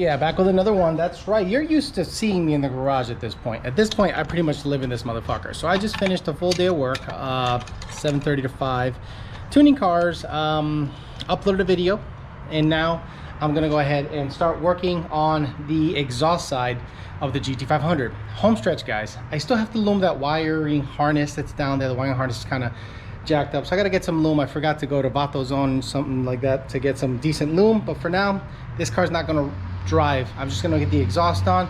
Yeah, back with another one. That's right. You're used to seeing me in the garage at this point. At this point, I pretty much live in this motherfucker. So I just finished a full day of work, 7:30 to 5, tuning cars, uploaded a video, and now I'm gonna go ahead and start working on the exhaust side of the GT500. Home stretch, guys. I still have to loom that wiring harness that's down there. The wiring harness is kind of jacked up, so I gotta get some loom. I forgot to go to Vato Zone, something like that, to get some decent loom. But for now, this car's not gonna drive. I'm just gonna get the exhaust on,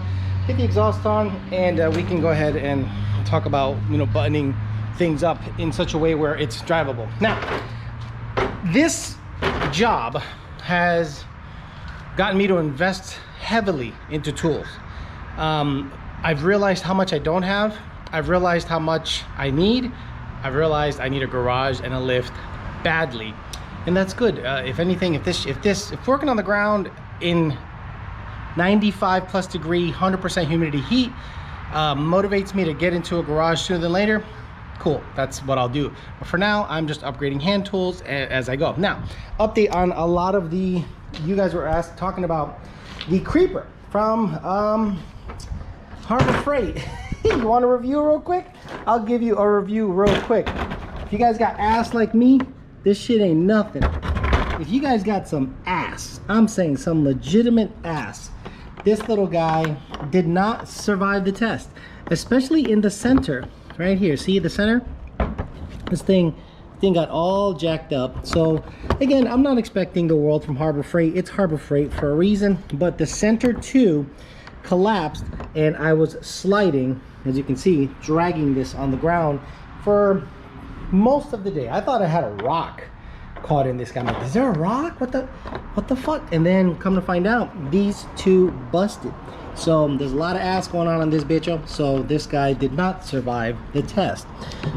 and we can go ahead and talk about, you know, buttoning things up in such a way where it's drivable. Now, this job has gotten me to invest heavily into tools. I've realized how much I don't have. I've realized how much I need. I've realized I need a garage and a lift badly, and that's good. If anything, if working on the ground in 95 plus degree, 100% humidity heat motivates me to get into a garage sooner than later, cool, that's what I'll do. But for now, I'm just upgrading hand tools as I go. Now, update on a lot of the, you guys were talking about the creeper from Harbor Freight. You want a review real quick? I'll give you a review real quick. If you guys got ass like me, this shit ain't nothing. If you guys got some ass, I'm saying some legitimate ass, this little guy did not survive the test, especially in the center right here. See the center? This thing got all jacked up. So again, I'm not expecting the world from Harbor Freight. It's Harbor Freight for a reason, but the center too collapsed, and I was sliding, as you can see, dragging this on the ground for most of the day. I thought I had a rock caught in this guy. I'm like, is there a rock? What the fuck? And then come to find out, these two busted. So there's a lot of ass going on this bitch. So this guy did not survive the test.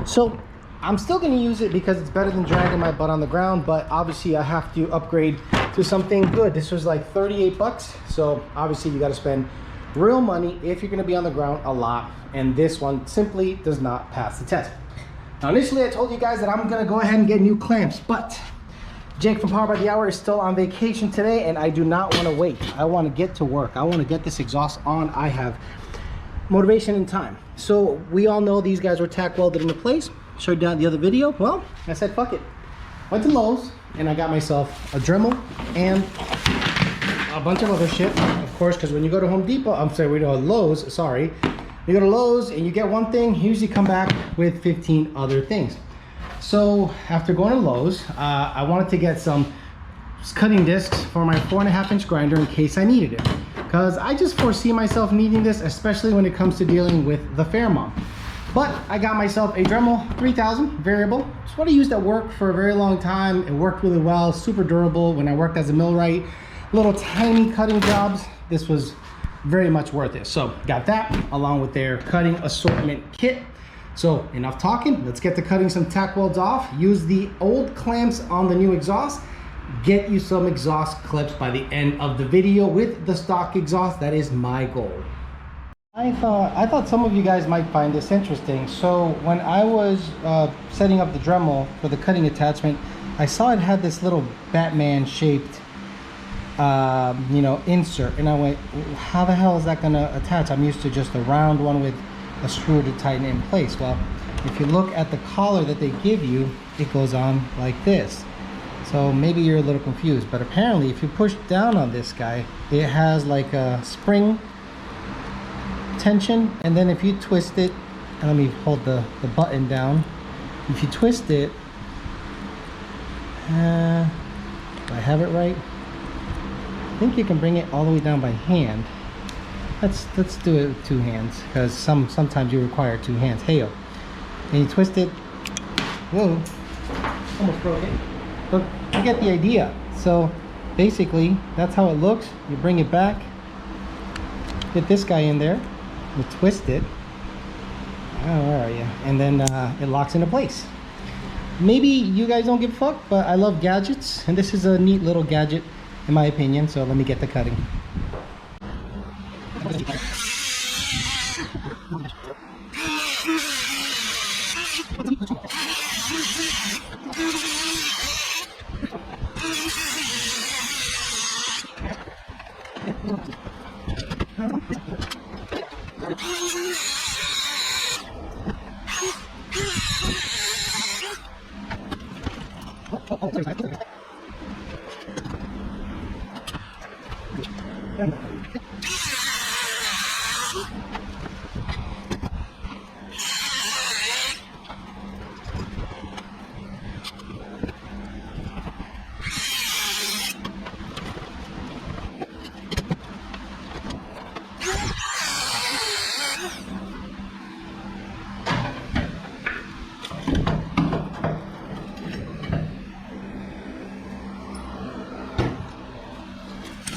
So I'm still going to use it because it's better than dragging my butt on the ground, but obviously I have to upgrade to something good. This was like 38 bucks. So obviously you got to spend real money if you're going to be on the ground a lot, and this one simply does not pass the test. Now, initially I told you guys that I'm going to go ahead and get new clamps, but Jake from Power by the Hour is still on vacation today, and I do not want to wait. I want to get to work. I want to get this exhaust on. I have motivation and time. So we all know these guys were tack welded into place. Showed down the other video. Well, I said fuck it. Went to Lowe's and I got myself a Dremel and a bunch of other shit, of course, because when you go to Home Depot, I'm sorry, we go to Lowe's, sorry. You go to Lowe's and you get one thing, you usually come back with 15 other things. So after going to Lowe's, I wanted to get some cutting discs for my 4.5-inch grinder in case I needed it. Because I just foresee myself needing this, especially when it comes to dealing with the Fairmont. But I got myself a Dremel 3000 variable. It's what I used at work for a very long time. It worked really well, super durable. When I worked as a millwright, little tiny cutting jobs, this was very much worth it. So got that along with their cutting assortment kit. So enough talking, let's get to cutting some tack welds off. Use the old clamps on the new exhaust. Get you some exhaust clips by the end of the video with the stock exhaust. That is my goal. I thought some of you guys might find this interesting. So when I was setting up the Dremel for the cutting attachment, I saw it had this little Batman shaped you know, insert, and I went, how the hell is that gonna attach? I'm used to just a round one with a screw to tighten it in place. Well, if you look at the collar that they give you, it goes on like this. So maybe you're a little confused, but apparently if you push down on this guy, it has like a spring tension, and then if you twist it, and let me hold the button down, if you twist it, do I have it right? I think you can bring it all the way down by hand. Let's do it with two hands, because sometimes you require two hands. Hey-o. And you twist it. Whoa, almost broke it. But you get the idea. So basically that's how it looks. You bring it back, get this guy in there, you twist it. Oh, where are you? And then it locks into place. Maybe you guys don't give a fuck, but I love gadgets, and this is a neat little gadget in my opinion. So let me get the cutting.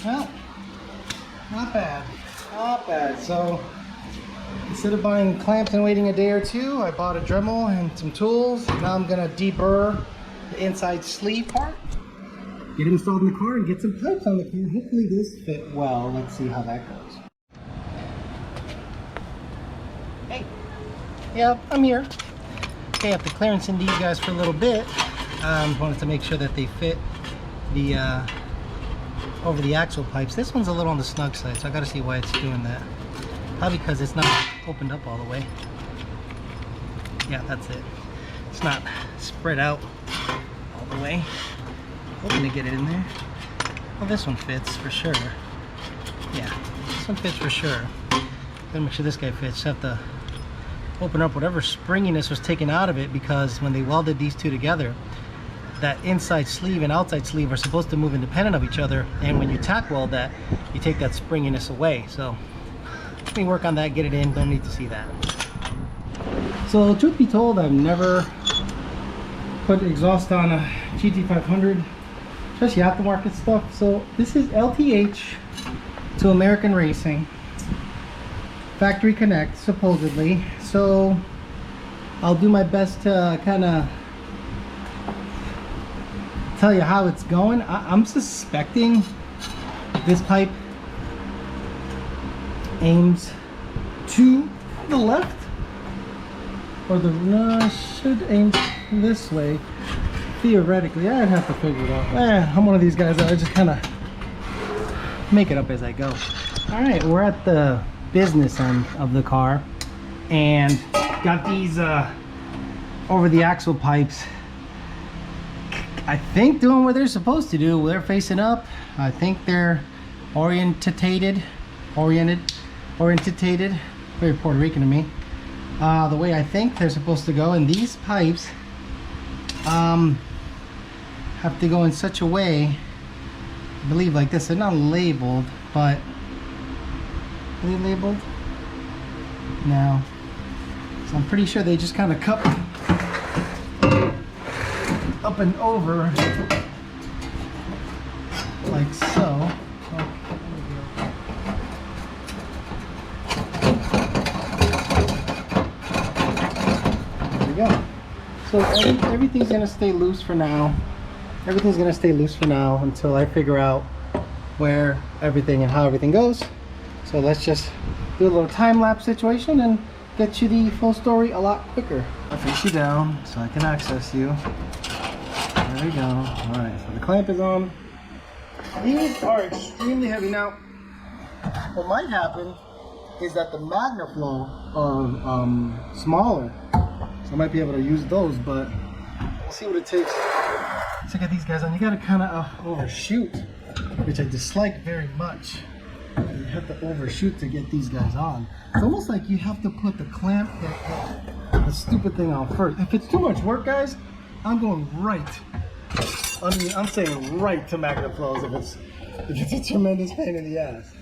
Well, not bad, not bad. So instead of buying clamps and waiting a day or two, I bought a Dremel and some tools. Now I'm gonna deburr the inside sleeve part, get it installed in the car, and get some pipes on the car. Hopefully this fit well. Let's see how that goes. Hey, yeah, I'm here. Okay, after clearancing these guys for a little bit, wanted to make sure that they fit the over the axle pipes. This one's a little on the snug side, so I gotta see why it's doing that. Probably because it's not opened up all the way. Yeah, that's it. It's not spread out all the way. Hoping to get it in there. Well, this one fits for sure. Yeah, this one fits for sure. Gotta make sure this guy fits. Just have to open up whatever springiness was taken out of it, because when they welded these two together, that inside sleeve and outside sleeve are supposed to move independent of each other, and when you tack weld that, you take that springiness away. So let me work on that, get it in. Don't need to see that. So truth be told, I've never put exhaust on a GT500, especially aftermarket stuff. So this is LTH to American Racing, factory connect supposedly. So I'll do my best to kind of tell you how it's going. I'm suspecting this pipe aims to the left, or the should aim this way theoretically. I'd have to figure it out. I'm one of these guys that I just kind of make it up as I go. All right, we're at the business end of the car and got these over the axle pipes, I think, doing what they're supposed to do. They're facing up. I think they're orientated, very Puerto Rican to me, the way I think they're supposed to go. And these pipes have to go in such a way, I believe, like this. They're not labeled, but are they labeled? No. So I'm pretty sure they just kind of cup up and over like so. There we go. So everything's gonna stay loose for now. Everything's gonna stay loose for now until I figure out where everything and how everything goes. So let's just do a little time-lapse situation and get you the full story a lot quicker. I'll face you down so I can access you. There we go. Alright, so the clamp is on. These are extremely heavy. Now, what might happen is that the Magnaflow are smaller. So I might be able to use those, but we'll see what it takes to get these guys on. You gotta kind of overshoot, which I dislike very much. You have to overshoot to get these guys on. It's almost like you have to put the clamp, the stupid thing on first. If it's too much work, guys, I'm going right. I mean, I'm saying right to Magnaflows if it's a tremendous pain in the ass.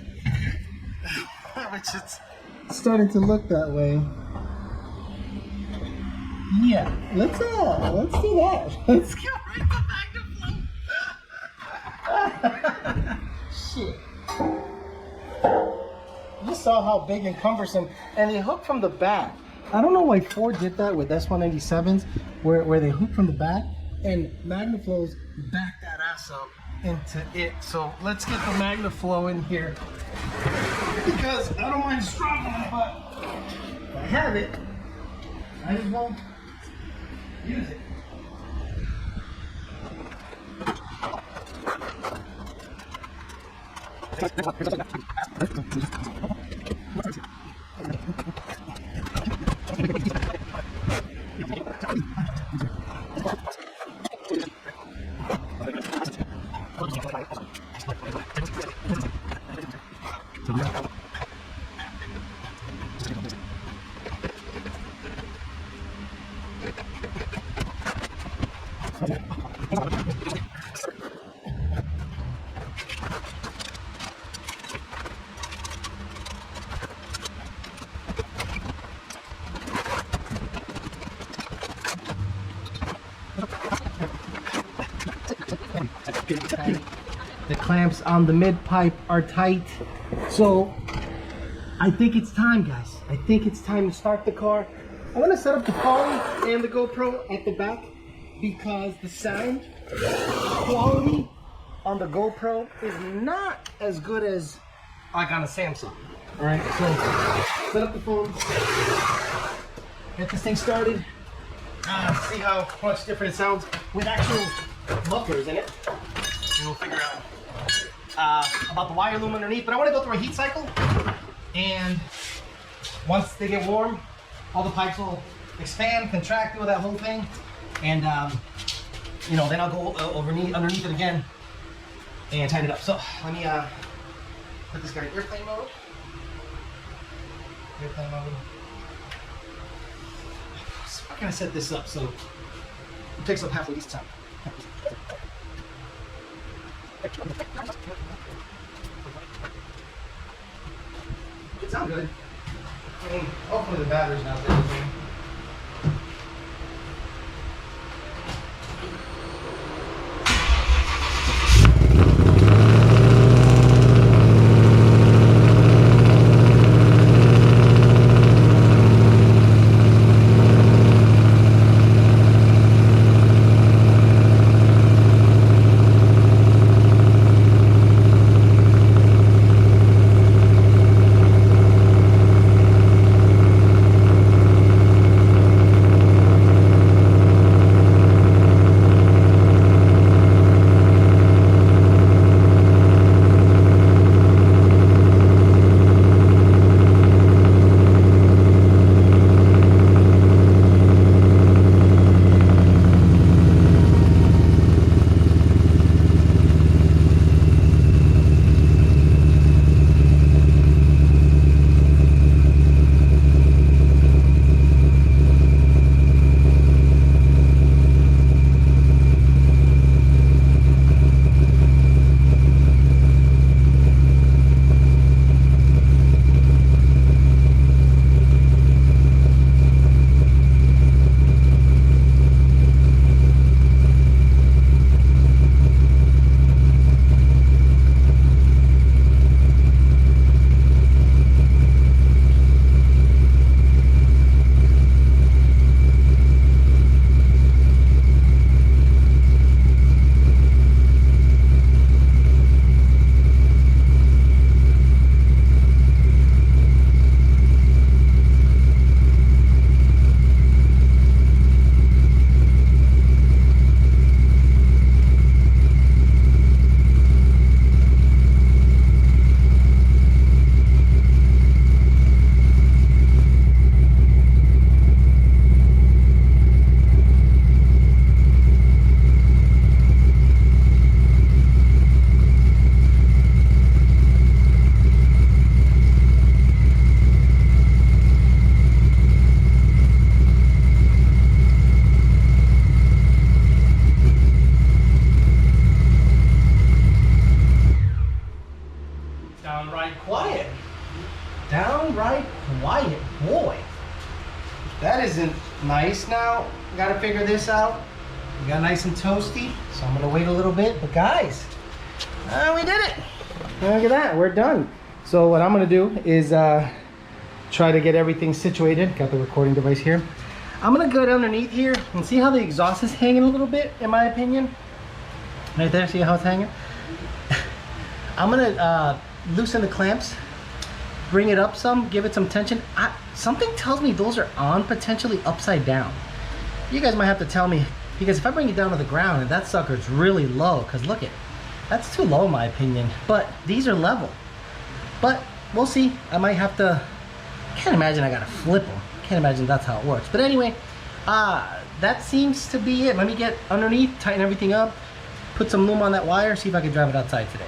Which it's starting to look that way. Yeah, let's do that. Let's go right to Magnaflow. Shit. You saw how big and cumbersome, and they hook from the back. I don't know why Ford did that with S197s, where they hook from the back, and Magnaflows back that ass up into it. So let's get the Magnaflow in here, because I don't mind struggling, but if I have it, I just won't use it. The clamps on the mid pipe are tight, so I think it's time, guys. I think it's time to start the car. I'm gonna set up the phone and the GoPro at the back because the sound quality on the GoPro is not as good as like on a Samsung. All right, so set up the phone, get this thing started, see how much different it sounds with actual mufflers in it, and we'll figure out about the wire loom underneath. But I want to go through a heat cycle, and once they get warm, all the pipes will expand, contract, do that whole thing, and you know, then I'll go underneath it again and tighten it up. So let me put this guy in airplane mode. Airplane mode. So how can I set this up so it takes up half of each time? It sounds good. I mean, hopefully the battery's not there. Downright quiet, boy. That isn't nice. Now, gotta figure this out. We got nice and toasty, so I'm gonna wait a little bit. But guys, we did it. Look at that, we're done. So what I'm gonna do is try to get everything situated. Got the recording device here. I'm gonna go underneath here and see how the exhaust is hanging a little bit, in my opinion. Right there, see how it's hanging? I'm gonna loosen the clamps, bring it up some, give it some tension. Something tells me those are on potentially upside down. You guys might have to tell me, because if I bring it down to the ground and that sucker's really low, because look it, that's too low in my opinion, but these are level. But we'll see. I might have to, can't imagine I gotta flip them. Can't imagine that's how it works. But anyway, that seems to be it. Let me get underneath, tighten everything up, put some loom on that wire, see if I can drive it outside today.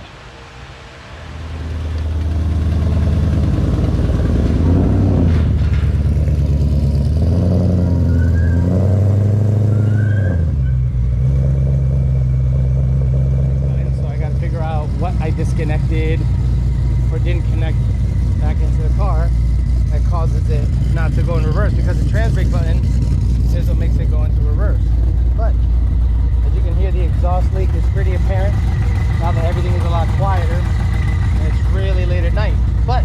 disconnected or didn't connect back into the car, that causes it not to go in reverse, because the trans brake button is what makes it go into reverse. But as you can hear, the exhaust leak is pretty apparent now that everything is a lot quieter and it's really late at night. But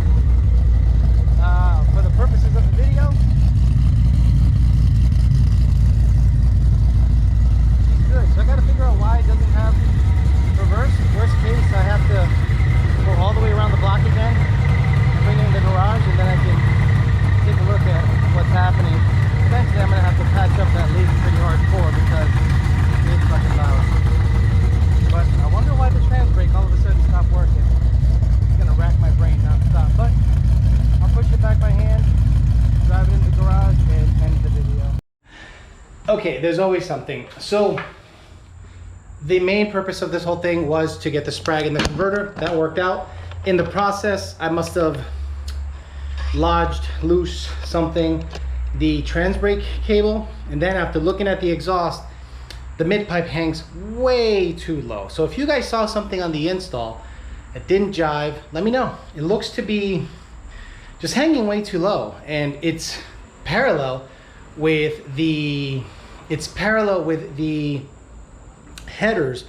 for the purposes of the video, it's good. So I got to figure out why it doesn't have reverse. Worst case, I have to go all the way around the block again, bring it in the garage, and then I can take a look at what's happening. Eventually I'm going to have to patch up that leak pretty hardcore because it's fucking loud. But I wonder why the trans brake all of a sudden stopped working. It's going to rack my brain non-stop. But I'll push it back by hand, drive it in the garage, and end the video. Okay, there's always something. So the main purpose of this whole thing was to get the sprag in the converter. That worked out. In the process, I must have lodged loose something, the trans brake cable, and then after looking at the exhaust, the mid pipe hangs way too low. So if you guys saw something on the install that didn't jive, let me know. It looks to be just hanging way too low, and it's parallel with the headers,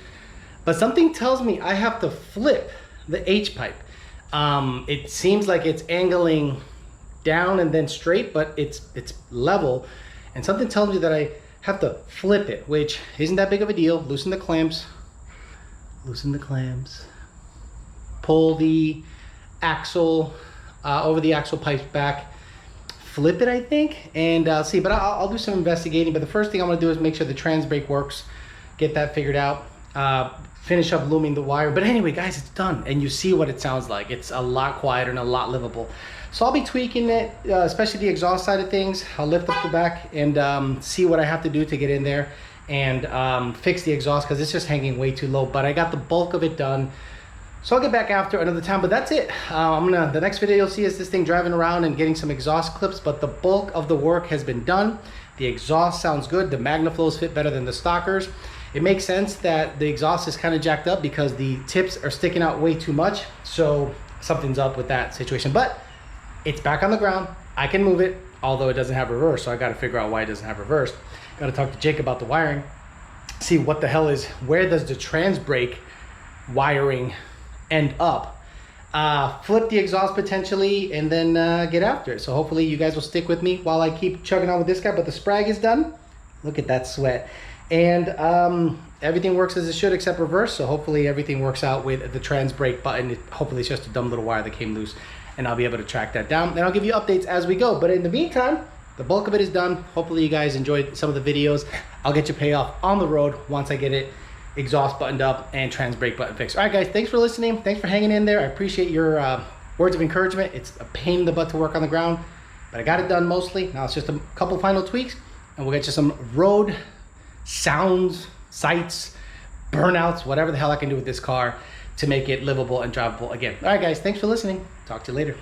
but something tells me I have to flip the H pipe. It seems like it's angling down and then straight, but it's level, and something tells me that I have to flip it, which isn't that big of a deal. Loosen the clamps, pull the axle over the axle pipes back, flip it, I think, and see. But I'll do some investigating. But the first thing I'm going to do is make sure the trans brake works, get that figured out, finish up looming the wire. But anyway, guys, it's done, and you see what it sounds like. It's a lot quieter and a lot livable. So I'll be tweaking it, especially the exhaust side of things. I'll lift up the back and see what I have to do to get in there and fix the exhaust, because it's just hanging way too low. But I got the bulk of it done, so I'll get back after another time. But that's it. The next video you'll see is this thing driving around and getting some exhaust clips, but the bulk of the work has been done. The exhaust sounds good. The Magnaflows fit better than the stockers. It makes sense that the exhaust is kind of jacked up because the tips are sticking out way too much. So something's up with that situation, but it's back on the ground. I can move it, although it doesn't have reverse. So I got to figure out why it doesn't have reverse. Got to talk to Jake about the wiring, see what the hell is, where does the trans brake wiring end up? Flip the exhaust potentially, and then get after it. So hopefully you guys will stick with me while I keep chugging on with this guy. But the sprag is done. Look at that sweat. And everything works as it should except reverse. So hopefully everything works out with the trans brake button. Hopefully it's just a dumb little wire that came loose, and I'll be able to track that down. And I'll give you updates as we go. But in the meantime, the bulk of it is done. Hopefully you guys enjoyed some of the videos. I'll get you payoff on the road once I get it exhaust buttoned up and trans brake button fixed. All right, guys, thanks for listening. Thanks for hanging in there. I appreciate your words of encouragement. It's a pain in the butt to work on the ground, but I got it done mostly. Now it's just a couple final tweaks, and we'll get you some road sounds, sights, burnouts, whatever the hell I can do with this car to make it livable and drivable again. All right, guys, thanks for listening. Talk to you later.